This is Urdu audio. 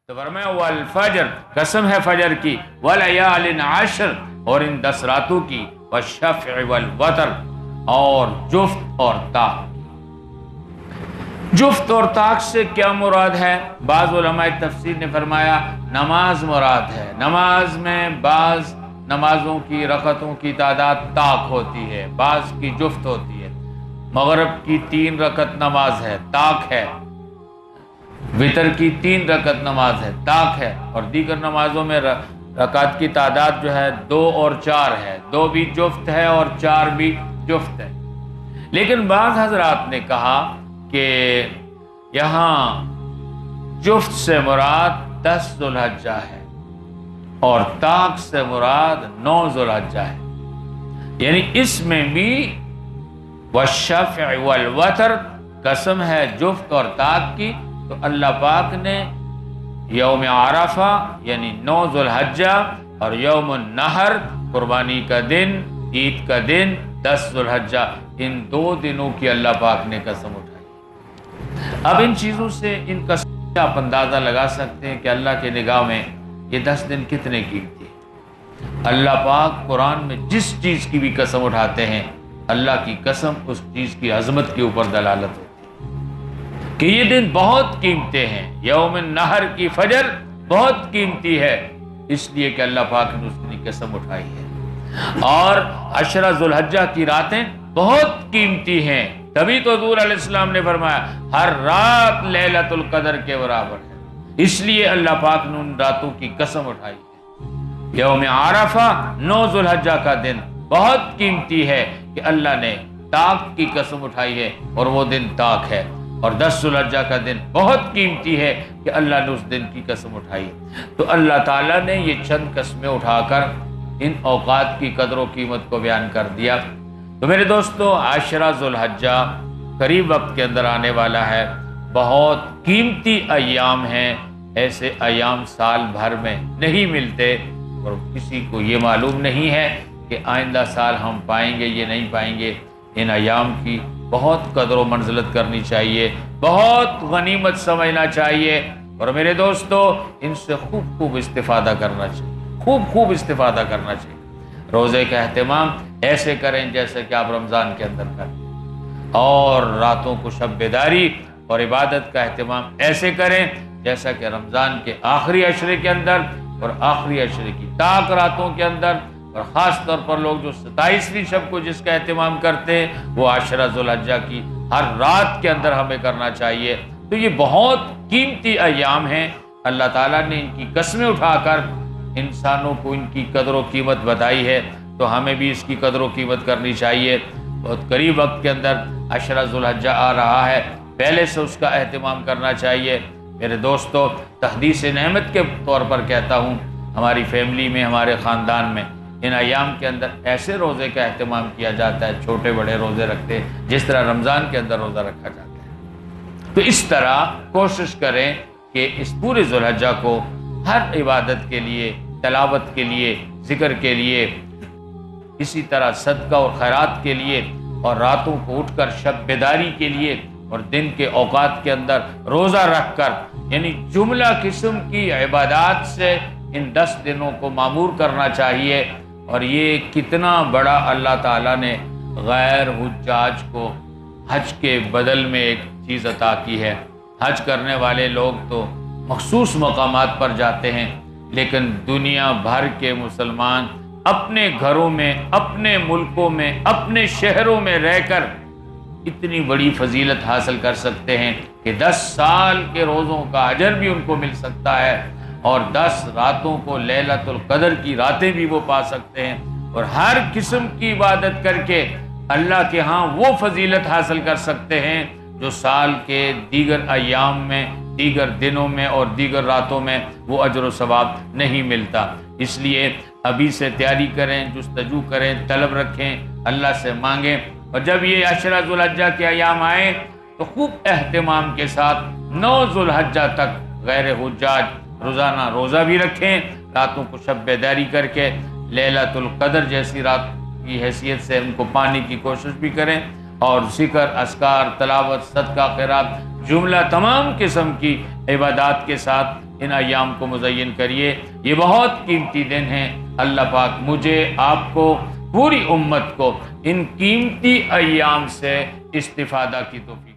تو فرمایا والفجر، قسم ہے فجر کی، ولیال عشر، اور ان 10 راتوں کی، والشفع والوتر، اور جفت اور طاق۔ جفت اور طاق سے کیا مراد ہے؟ بعض علماء تفسیر نے فرمایا نماز مراد ہے۔ نماز میں بعض نمازوں کی رکعتوں کی تعداد طاق ہوتی ہے، بعض کی جفت ہوتی ہے۔ مغرب کی 3 رکعت نماز ہے، طاق ہے۔ وتر کی 3 رکعت نماز ہے، طاق ہے۔ اور دیگر نمازوں میں رکعت کی تعداد جو ہے 2 اور 4 ہے، 2 بھی جفت ہے اور 4 بھی جفت ہے۔ لیکن بعض حضرات نے کہا کہ یہاں جفت سے مراد 10 ذو الحجہ ہے اور طاق سے مراد 9 ذو الحجہ ہے، یعنی اس میں بھی والشفع والوتر قسم ہے جفت اور طاق کی، تو اللہ پاک نے یوم عرفہ یعنی 9 ذو الحجہ اور یوم النحر قربانی کا دن، عید کا دن 10 ذو الحجہ، ان 2 دنوں کی اللہ پاک نے قسم اٹھائی۔ اب ان چیزوں سے، ان قسم سے آپ اندازہ لگا سکتے ہیں کہ اللہ کے نگاہ میں یہ 10 دن کتنے قیمتی ہیں۔ اللہ پاک قرآن میں جس چیز کی بھی قسم اٹھاتے ہیں، اللہ کی قسم اس چیز کی عظمت کے اوپر دلالت ہوتی ہے کہ یہ دن بہت قیمتی ہیں۔ یوم النحر کی فجر بہت قیمتی ہے، اس لیے کہ اللہ پاک نے اس کی قسم اٹھائی ہے۔ اور 10 ذو الحجہ کی راتیں بہت قیمتی ہیں، تبھی تو حضور علیہ السلام نے فرمایا ہر رات لیلۃ القدر کے برابر ہے، اس لیے اللہ پاک نے ان راتوں کی قسم اٹھائی ہے۔ یوم عرفہ 9 ذو الحجہ کا دن بہت قیمتی ہے کہ اللہ نے طاق کی قسم اٹھائی ہے اور وہ دن طاق ہے، اور 10 ذو الحجہ کا دن بہت قیمتی ہے کہ اللہ نے اس دن کی قسم اٹھائی۔ تو اللہ تعالیٰ نے یہ چند قسمیں اٹھا کر ان اوقات کی قدر و قیمت کو بیان کر دیا۔ تو میرے دوستو 10 ذو الحجہ قریب وقت کے اندر آنے والا ہے، بہت قیمتی ایام ہیں، ایسے ایام سال بھر میں نہیں ملتے، اور کسی کو یہ معلوم نہیں ہے کہ آئندہ سال ہم پائیں گے یہ نہیں پائیں گے۔ ان ایام کی بہت قدر و منزلت کرنی چاہیے، بہت غنیمت سمجھنا چاہیے، اور میرے دوستو ان سے خوب استفادہ کرنا چاہیے، خوب استفادہ کرنا چاہیے۔ روزے کا اہتمام ایسے کریں جیسے کہ آپ رمضان کے اندر کریں، اور راتوں کو شب بیداری اور عبادت کا اہتمام ایسے کریں جیسا کہ رمضان کے آخری عشرے کے اندر اور آخری عشرے کی طاق راتوں کے اندر، اور خاص طور پر لوگ جو 27ویں شب کو جس کا اہتمام کرتے ہیں وہ 10 ذو الحجہ کی ہر رات کے اندر ہمیں کرنا چاہیے۔ تو یہ بہت قیمتی ایام ہیں، اللہ تعالیٰ نے ان کی قسمیں اٹھا کر انسانوں کو ان کی قدر و قیمت بتائی ہے، تو ہمیں بھی اس کی قدر و قیمت کرنی چاہیے۔ بہت قریب وقت کے اندر 10 ذو الحجہ آ رہا ہے، پہلے سے اس کا اہتمام کرنا چاہیے۔ میرے دوستو تحدیث نعمت کے طور پر کہتا ہوں، ہماری فیملی میں، ہمارے خاندان میں ان ایام کے اندر ایسے روزے کا اہتمام کیا جاتا ہے، چھوٹے بڑے روزے رکھتے ہیں جس طرح رمضان کے اندر روزہ رکھا جاتا ہے۔ تو اس طرح کوشش کریں کہ اس پورے ذو الحجہ کو ہر عبادت کے لیے، تلاوت کے لیے، ذکر کے لیے، اسی طرح صدقہ اور خیرات کے لیے، اور راتوں کو اٹھ کر شب بیداری کے لیے، اور دن کے اوقات کے اندر روزہ رکھ کر، یعنی جملہ قسم کی عبادات سے ان 10 دنوں کو معمور کرنا چاہیے۔ اور یہ کتنا بڑا اللہ تعالیٰ نے غیر حجاج کو حج کے بدل میں ایک چیز عطا کی ہے۔ حج کرنے والے لوگ تو مخصوص مقامات پر جاتے ہیں، لیکن دنیا بھر کے مسلمان اپنے گھروں میں، اپنے ملکوں میں، اپنے شہروں میں رہ کر اتنی بڑی فضیلت حاصل کر سکتے ہیں کہ 10 سال کے روزوں کا اجر بھی ان کو مل سکتا ہے، اور 10 راتوں کو لیلۃ القدر کی راتیں بھی وہ پا سکتے ہیں، اور ہر قسم کی عبادت کر کے اللہ کے ہاں وہ فضیلت حاصل کر سکتے ہیں جو سال کے دیگر ایام میں، دیگر دنوں میں اور دیگر راتوں میں وہ اجر و ثواب نہیں ملتا۔ اس لیے ابھی سے تیاری کریں، جستجو کریں، طلب رکھیں، اللہ سے مانگیں، اور جب یہ 10 ذو الحجہ کے ایام آئیں تو خوب اہتمام کے ساتھ 9 ذو الحجہ تک غیر حجاج روزانہ روزہ بھی رکھیں، راتوں کو شب بیداری کر کے لیلۃ القدر جیسی رات کی حیثیت سے ان کو پانے کی کوشش بھی کریں، اور ذکر، اذکار، تلاوت، صدقہ، خیرات، جملہ تمام قسم کی عبادات کے ساتھ ان ایام کو مزین کریے۔ یہ بہت قیمتی دن ہیں۔ اللہ پاک مجھے، آپ کو، پوری امت کو ان قیمتی ایام سے استفادہ کی توفیق